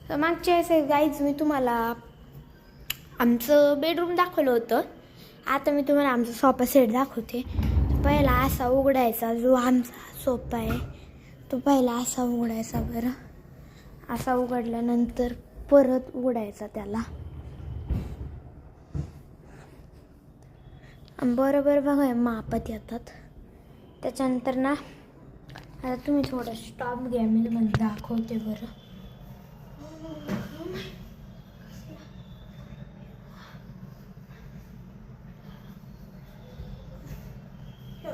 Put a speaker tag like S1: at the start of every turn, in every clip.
S1: तर मागच्या वेळेस गाईज मी तुम्हाला आमचं बेडरूम दाखवलं होतं. आता मी तुम्हाला आमचा सोफा सेट दाखवते. पहिला असा उघडायचा, जो आमचा सोफा आहे तो पहिला असा उघडायचा. बरं, असा उघडल्यानंतर परत उघडायचा त्याला. बरोबर बघा मापात येतात. त्याच्यानंतर ना आता तुम्ही थोडं स्टॉप घ्या, मी तुम्हाला दाखवते. बरं,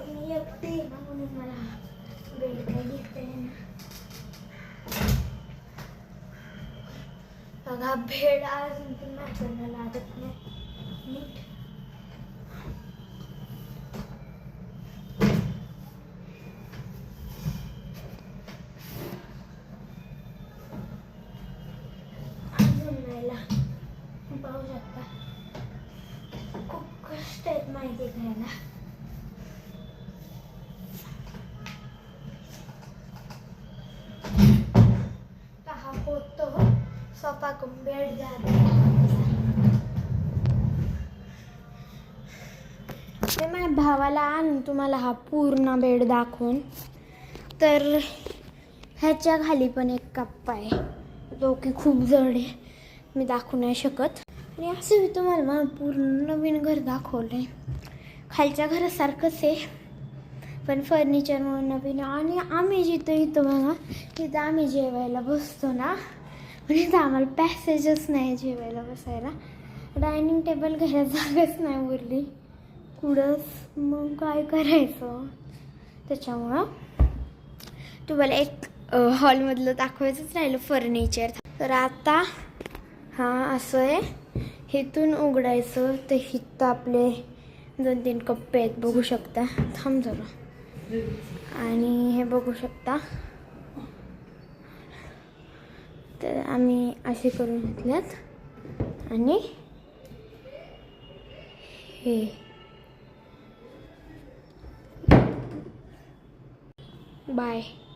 S1: मी एकटी ना म्हणून मला बेड काही दिसते ना. बघा बेड अजून पण माझ्याला लागत नाही नीट. पाहू शकता खूप कष्ट आहेत माहिती घ्यायला. हा होतो सोफा कम बेड जाते. ते माझ्या भावाला आणून तुम्हाला हा पूर्ण बेड दाखवून. तर ह्याच्या खाली पण एक कप्पा आहे, जो की खूप जड आहे, मी दाखवू नाही शकत. आणि असं मी तुम्हाला मला पूर्ण नवीन घर दाखवलं आहे. खालच्या घरासारखंच आहे पण फर्निचरमुळे नवीन. आणि आम्ही जिथं इथं बघा, तिथं आम्ही जेवायला बसतो ना, पण इथं आम्हाला पॅसेजच नाही जेवायला बसायला. डायनिंग टेबल घरात जागाच नाही उरली कुठंच. मग काय करायचं. त्याच्यामुळं तुम्हाला एक हॉलमधलं दाखवायचंच राहिलं फर्निचर. तर आता हा असं आहे, इथून उघडायचं तर इथं आपले 2-3 कप्पे आहेत, बघू शकता. थांब जरा. आणि हे बघू शकता. तर आम्ही असे करून घेतल्यात. आणि हे बाय.